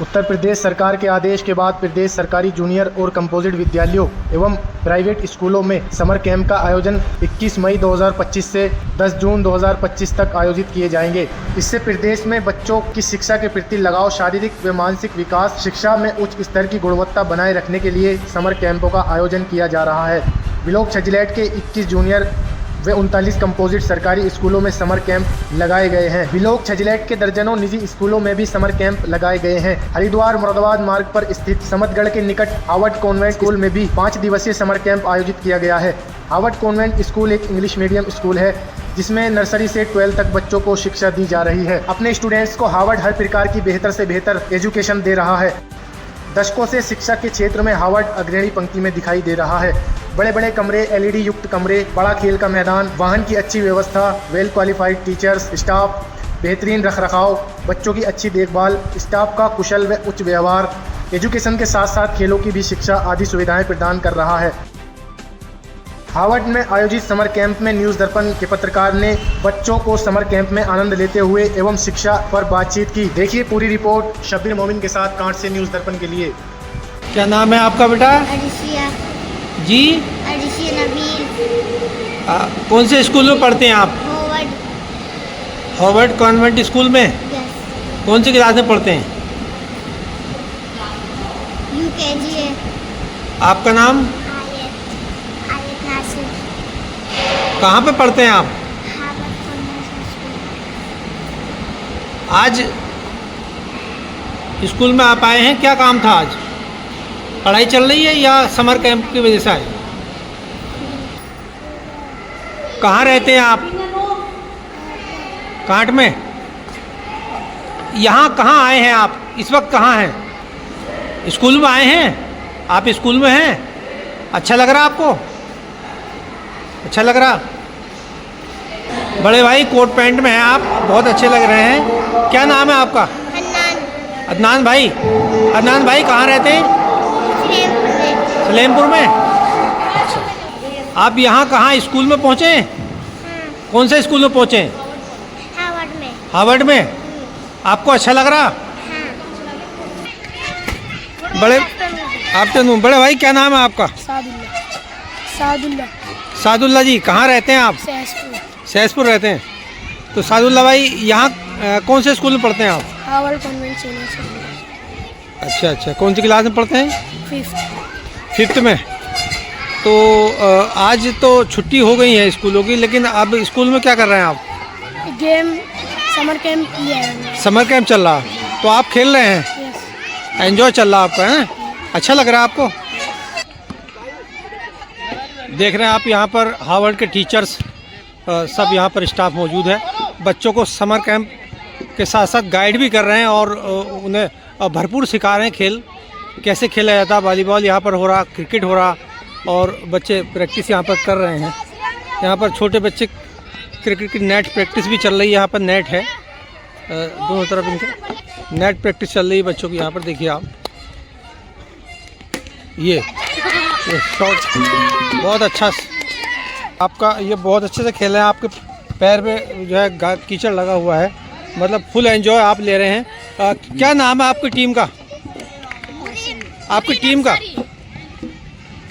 उत्तर प्रदेश सरकार के आदेश के बाद प्रदेश सरकारी जूनियर और कंपोजिट विद्यालयों एवं प्राइवेट स्कूलों में समर कैंप का आयोजन 21 मई 2025 से 10 जून 2025 तक आयोजित किए जाएंगे। इससे प्रदेश में बच्चों की शिक्षा के प्रति लगाव, शारीरिक व मानसिक विकास, शिक्षा में उच्च स्तर की गुणवत्ता बनाए रखने के लिए समर कैंपों का आयोजन किया जा रहा है। ब्लॉक छजलैट के 21 जूनियर वे 39 कंपोजिट सरकारी स्कूलों में समर कैंप लगाए गए हैं। ब्लॉक छजलैट के दर्जनों निजी स्कूलों में भी समर कैंप लगाए गए हैं। हरिद्वार मुरादाबाद मार्ग पर स्थित समतगढ़ के निकट हार्वर्ड कॉन्वेंट स्कूल में भी 5 दिवसीय समर कैंप आयोजित किया गया है। हार्वर्ड कॉन्वेंट स्कूल एक इंग्लिश मीडियम स्कूल है जिसमें नर्सरी से 12 तक बच्चों को शिक्षा दी जा रही है। अपने स्टूडेंट्स को हार्वर्ड हर प्रकार की बेहतर से बेहतर एजुकेशन दे रहा है। दशकों से शिक्षा के क्षेत्र में हार्वर्ड अग्रणी पंक्ति में दिखाई दे रहा है। बड़े बड़े कमरे, एलईडी युक्त कमरे, बड़ा खेल का मैदान, वाहन की अच्छी व्यवस्था, वेल क्वालिफाइड टीचर्स, स्टाफ, बेहतरीन रखरखाव, बच्चों की अच्छी देखभाल, स्टाफ का कुशल व उच्च व्यवहार, एजुकेशन के साथ साथ खेलों की भी शिक्षा आदि सुविधाएं प्रदान कर रहा है। हार्वर्ड में आयोजित समर कैंप में न्यूज़ दर्पण के पत्रकार ने बच्चों को समर कैंप में आनंद लेते हुए एवं शिक्षा पर बातचीत की। देखिए पूरी रिपोर्ट शब्बीर मोमिन के साथ कांट से न्यूज़ दर्पण के लिए। क्या नाम है आपका बेटा? अरिशिया जी, नबील। कौन से स्कूल में पढ़ते हैं आप? हार्वर्ड। हार्वर्ड कॉन्वेंट स्कूल में? यस। कौन सी क्लास में पढ़ते हैं? यूकेजी है। आपका नाम? आयत नासिर। कहाँ पे पढ़ते हैं आप? Harvard convent school. आज स्कूल में आप आए हैं, क्या काम था आज? पढ़ाई चल रही है या समर कैंप की वजह से आए? कहाँ रहते हैं आप? कांट में। यहाँ कहाँ आए हैं आप? इस वक्त कहाँ हैं? स्कूल में आए हैं? आप स्कूल में हैं? अच्छा लग रहा आपको? अच्छा लग रहा? बड़े भाई कोट पैंट में हैं आप, बहुत अच्छे लग रहे हैं। क्या नाम है आपका? अदनान भाई। अदनान भाई कहाँ रहते हैं? सलेमपुर में। अच्छा, आप यहाँ कहाँ स्कूल में पहुँचे हैं? कौन से स्कूल में पहुँचे हैं? हार्वर्ड में। हार्वर्ड में। आपको अच्छा लग रहा? बड़े आफ्टरनून। बड़े भाई क्या नाम है आपका? सादुल्ला। सादुल्ला जी, कहाँ रहते हैं आप? सहसपुर रहते हैं। तो सादुल्ला भाई यहाँ कौन से स्कूल में पढ़ते हैं आप? Harvard convent senior school. अच्छा अच्छा, कौन सी क्लास में पढ़ते हैं? 5th में। तो आज तो छुट्टी हो गई है स्कूलों की, लेकिन अब स्कूल में क्या कर रहे हैं आप? गेम समर कैंप किया है। समर कैंप चल रहा, तो आप खेल रहे हैं? यस। एंजॉय चल रहा आपका, है? अच्छा लग रहा है आपको? देख रहे हैं आप यहाँ पर हार्वर्ड के टीचर्स सब यहाँ पर स्टाफ मौजूद है। बच्चों को समर कैंप के साथ साथ गाइड भी कर रहे हैं और उन्हें भरपूर सिखा रहे हैं खेल कैसे खेला जाता है। वॉलीबॉल यहाँ पर हो रहा, क्रिकेट हो रहा और बच्चे प्रैक्टिस यहाँ पर कर रहे हैं। यहाँ पर छोटे बच्चे क्रिकेट की नेट प्रैक्टिस भी चल रही है। यहाँ पर नेट है दोनों तरफ, इनके नेट प्रैक्टिस चल रही है बच्चों की। यहाँ पर देखिए आप, ये शॉट बहुत अच्छा आपका, ये बहुत अच्छे से खेल रहे हैं। आपके पैर में जो है कीचड़ लगा हुआ है, मतलब फुल एंजॉय आप ले रहे हैं। क्या नाम है आपकी टीम का? आपकी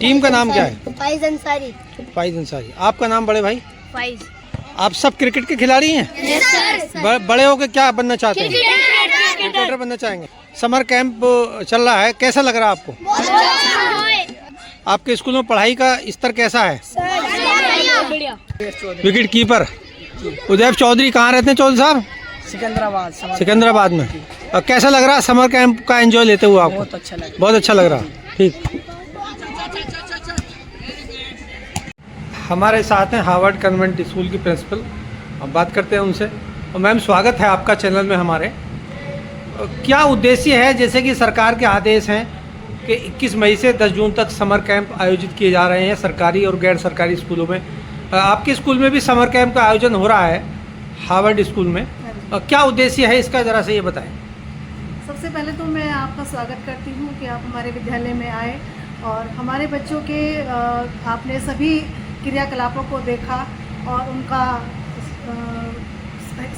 टीम का नाम क्या है? फाइज अंसारी। फाइज अंसारी। आपका नाम बड़े भाई? फाइज। आप सब क्रिकेट के खिलाड़ी हैं? Yes sir. बड़े होकर क्या बनना चाहते हैं? क्रिकेटर बनना चाहेंगे। समर कैंप चल रहा है, कैसा लग रहा है आपको? आपके स्कूल में पढ़ाई का स्तर कैसा है? Wicket keeper Udayav Chaudhary. कहाँ रहते हैं चौधरी साहब? सिकंदराबाद में। और कैसा लग रहा है समर कैंप का एंजॉय लेते हुए आपको? बहुत अच्छा लग रहा। ठीक। हमारे साथ हैं हार्वर्ड कॉन्वेंट स्कूल की प्रिंसिपल, अब बात करते हैं उनसे। और मैम, स्वागत है आपका चैनल में हमारे। क्या उद्देश्य है, जैसे कि सरकार के आदेश हैं कि 21 मई से 10 जून तक समर कैंप आयोजित किए जा रहे हैं सरकारी और गैर सरकारी स्कूलों में। आपके स्कूल में भी समर कैंप का आयोजन हो रहा है हार्वर्ड स्कूल में। क्या उद्देश्य है इसका, ज़रा से ये बताएं। सबसे पहले तो मैं आपका स्वागत करती हूँ कि आप हमारे विद्यालय में आए और हमारे बच्चों के आपने सभी क्रियाकलापों को देखा और उनका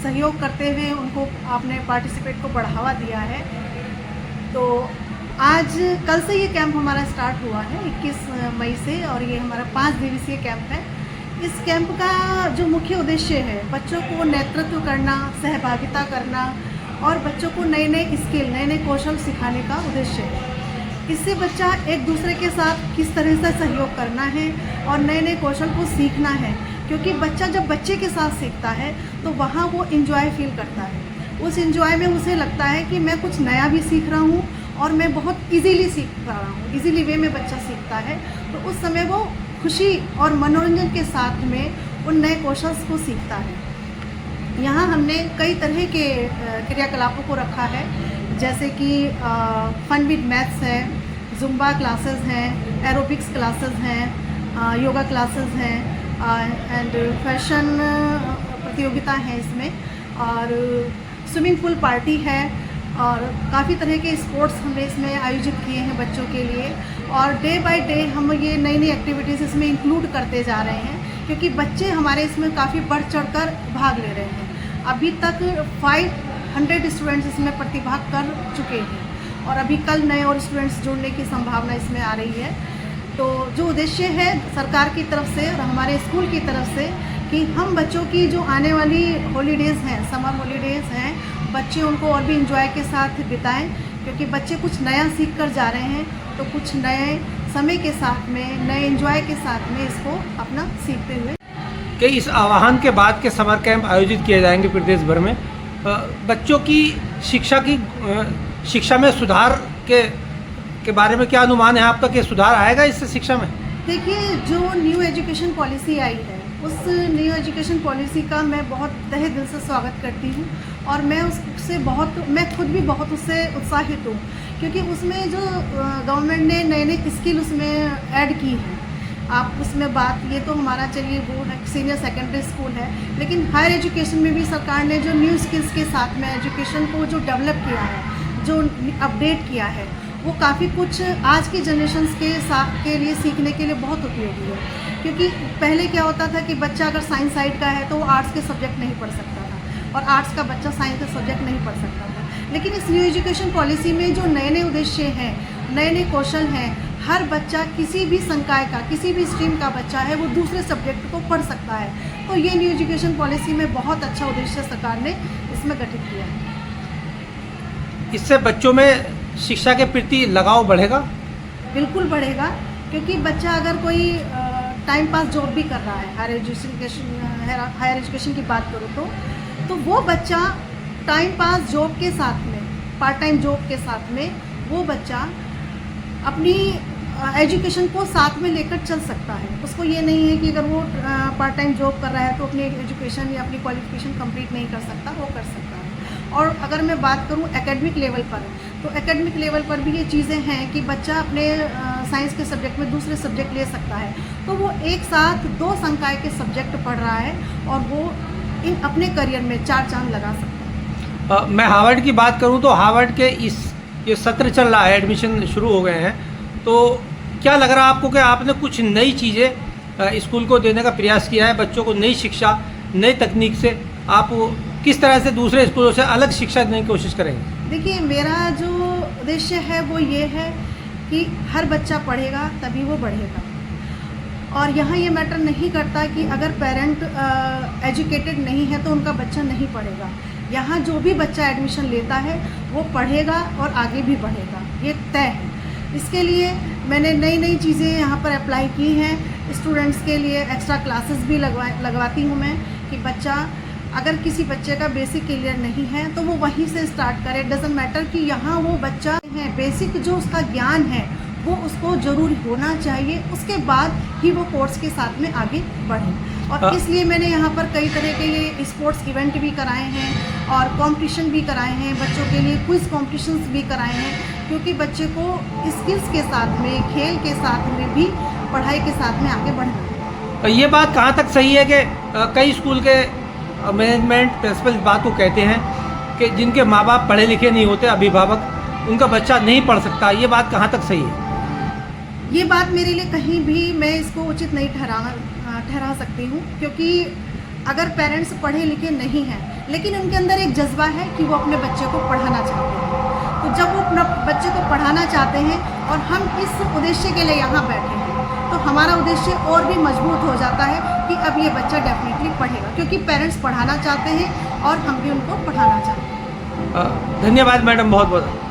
सहयोग करते हुए उनको आपने पार्टिसिपेट को बढ़ावा दिया है। तो आज कल से ये कैंप हमारा स्टार्ट हुआ है 21 मई से, और ये हमारा 5 दिवसीय कैंप है। इस कैंप का जो मुख्य उद्देश्य है बच्चों को नेतृत्व करना, सहभागिता करना और बच्चों को नए नए स्किल, नए नए कौशल सिखाने का उद्देश्य है। इससे बच्चा एक दूसरे के साथ किस तरह से सहयोग करना है और नए नए कौशल को सीखना है, क्योंकि बच्चा जब बच्चे के साथ सीखता है तो वहाँ वो इन्जॉय फील करता है। उस इन्जॉय में उसे लगता है कि मैं कुछ नया भी सीख रहा हूँ और मैं बहुत इजीली सीख पा रहा हूँ, इजीली वे में बच्चा सीखता है। तो उस समय वो खुशी और मनोरंजन के साथ में उन नए कौशल को सीखता है। यहाँ हमने कई तरह के क्रियाकलापों को रखा है, जैसे कि फन विद मैथ्स है, जुम्बा क्लासेस हैं, एरोबिक्स क्लासेस हैं, योगा क्लासेस हैं एंड फैशन प्रतियोगिता है इसमें, और स्विमिंग पूल पार्टी है, और काफ़ी तरह के स्पोर्ट्स हमने इसमें आयोजित किए हैं बच्चों के लिए। और डे बाय डे हम ये नई नई एक्टिविटीज़ इसमें इंक्लूड करते जा रहे हैं, क्योंकि बच्चे हमारे इसमें काफ़ी बढ़ चढ़कर भाग ले रहे हैं। अभी तक 500 स्टूडेंट्स इसमें प्रतिभाग कर चुके हैं और अभी कल नए और स्टूडेंट्स जुड़ने की संभावना इसमें आ रही है। तो जो उद्देश्य है सरकार की तरफ से और हमारे स्कूल की तरफ से कि हम बच्चों की जो आने वाली हॉलीडेज़ हैं, समर हॉलीडेज़ हैं, बच्चे उनको और भी इंजॉय के साथ बिताएं, क्योंकि बच्चे कुछ नया सीख कर जा रहे हैं, तो कुछ नए समय के साथ में, नए इंजॉय के साथ में इसको अपना सीखते हुए। कि इस आह्वान के बाद के समर कैंप आयोजित किए जाएंगे प्रदेश भर में। बच्चों की शिक्षा में सुधार के बारे में क्या अनुमान है आपका कि सुधार आएगा इससे शिक्षा में? देखिए, जो न्यू एजुकेशन पॉलिसी आई है उस न्यू एजुकेशन पॉलिसी का मैं बहुत तहे दिल से स्वागत करती हूँ, और मैं खुद भी बहुत उससे उत्साहित हूँ, क्योंकि उसमें जो गवर्नमेंट ने नए नए स्किल उसमें ऐड की हैं। आप उसमें बात, ये तो हमारा चलिए वो है सीनियर सेकेंडरी स्कूल है, लेकिन हायर एजुकेशन में भी सरकार ने जो न्यू स्किल्स के साथ में एजुकेशन को जो डेवलप किया है, जो अपडेट किया है, वो काफ़ी कुछ आज की जनरेशन के लिए सीखने के लिए बहुत उपयोगी है। क्योंकि पहले क्या होता था कि बच्चा अगर साइंस साइड का है तो वो आर्ट्स के सब्जेक्ट नहीं पढ़ सकता था, और आर्ट्स का बच्चा साइंस के सब्जेक्ट नहीं पढ़ सकता था। लेकिन इस न्यू एजुकेशन पॉलिसी में जो नए नए उद्देश्य हैं, नए नए कौशल हैं, हर बच्चा किसी भी संकाय का, किसी भी स्ट्रीम का बच्चा है, वो दूसरे सब्जेक्ट को पढ़ सकता है। तो ये न्यू एजुकेशन पॉलिसी में बहुत अच्छा उद्देश्य सरकार ने इसमें गठित किया है। इससे बच्चों में शिक्षा के प्रति लगाव बढ़ेगा? बिल्कुल बढ़ेगा, क्योंकि बच्चा अगर कोई टाइम पास जॉब भी कर रहा है, हायर एजुकेशन की बात करूँ तो वो बच्चा टाइम पास जॉब के साथ में, पार्ट टाइम जॉब के साथ में, वो बच्चा अपनी एजुकेशन को साथ में लेकर चल सकता है। उसको ये नहीं है कि अगर वो पार्ट टाइम जॉब कर रहा है तो अपनी एजुकेशन या अपनी क्वालिफिकेशन कंप्लीट नहीं कर सकता, वो कर सकता है। और अगर मैं बात करूं एकेडमिक लेवल पर, तो एकेडमिक लेवल पर भी ये चीज़ें हैं कि बच्चा अपने साइंस के सब्जेक्ट में दूसरे सब्जेक्ट ले सकता है, तो वो एक साथ 2 संकाय के सब्जेक्ट पढ़ रहा है और वो अपने करियर में 4 चांद लगा सकता है। मैं हार्वर्ड की बात करूं तो हार्वर्ड के ये सत्र चल रहा है, एडमिशन शुरू हो गए हैं, तो क्या लग रहा है आपको कि आपने कुछ नई चीज़ें स्कूल को देने का प्रयास किया है? बच्चों को नई शिक्षा, नई तकनीक से आप किस तरह से दूसरे स्कूलों से अलग शिक्षा देने की कोशिश करेंगे? देखिए, मेरा जो उद्देश्य है वो ये है कि हर बच्चा पढ़ेगा तभी वो बढ़ेगा, और यहाँ ये मैटर नहीं करता कि अगर पेरेंट एजुकेटेड नहीं है तो उनका बच्चा नहीं पढ़ेगा। यहाँ जो भी बच्चा एडमिशन लेता है वो पढ़ेगा और आगे भी बढ़ेगा, ये तय है। इसके लिए मैंने नई नई चीज़ें यहाँ पर अप्लाई की हैं। स्टूडेंट्स के लिए एक्स्ट्रा क्लासेस भी लगवाती हूँ मैं, कि बच्चा अगर किसी बच्चे का बेसिक क्लियर नहीं है तो वो वहीं से स्टार्ट करे। डजंट मैटर कि यहाँ वो बच्चा है, बेसिक जो उसका ज्ञान है वो उसको ज़रूर होना चाहिए, उसके बाद ही वो कोर्स के साथ में आगे बढ़े। और इसलिए मैंने यहाँ पर कई तरह के ये स्पोर्ट्स इवेंट भी कराए हैं और कंपटीशन भी कराए हैं, बच्चों के लिए क्विज़ कॉम्पिटिशन्स भी कराए हैं, क्योंकि बच्चे को स्किल्स के साथ में, खेल के साथ में भी पढ़ाई के साथ में आगे बढ़ना है। ये बात कहाँ तक सही है कि कई स्कूल के मैनेजमेंट प्रिंसिपल इस बात को कहते हैं कि जिनके माँ बाप पढ़े लिखे नहीं होते, अभिभावक, उनका बच्चा नहीं पढ़ सकता, ये बात कहाँ तक सही है? ये बात मेरे लिए कहीं भी मैं इसको उचित नहीं ठहरा सकती हूँ, क्योंकि अगर पेरेंट्स पढ़े लिखे नहीं हैं लेकिन उनके अंदर एक जज्बा है कि वो अपने बच्चे को पढ़ाना चाहते हैं, तो जब वो अपना बच्चे को पढ़ाना चाहते हैं और हम इस उद्देश्य के लिए यहाँ बैठे हैं, तो हमारा उद्देश्य और भी मजबूत हो जाता है कि अब ये बच्चा डेफिनेटली पढ़ेगा, क्योंकि पेरेंट्स पढ़ाना चाहते हैं और हम भी उनको पढ़ाना चाहते हैं। धन्यवाद मैडम, बहुत बहुत।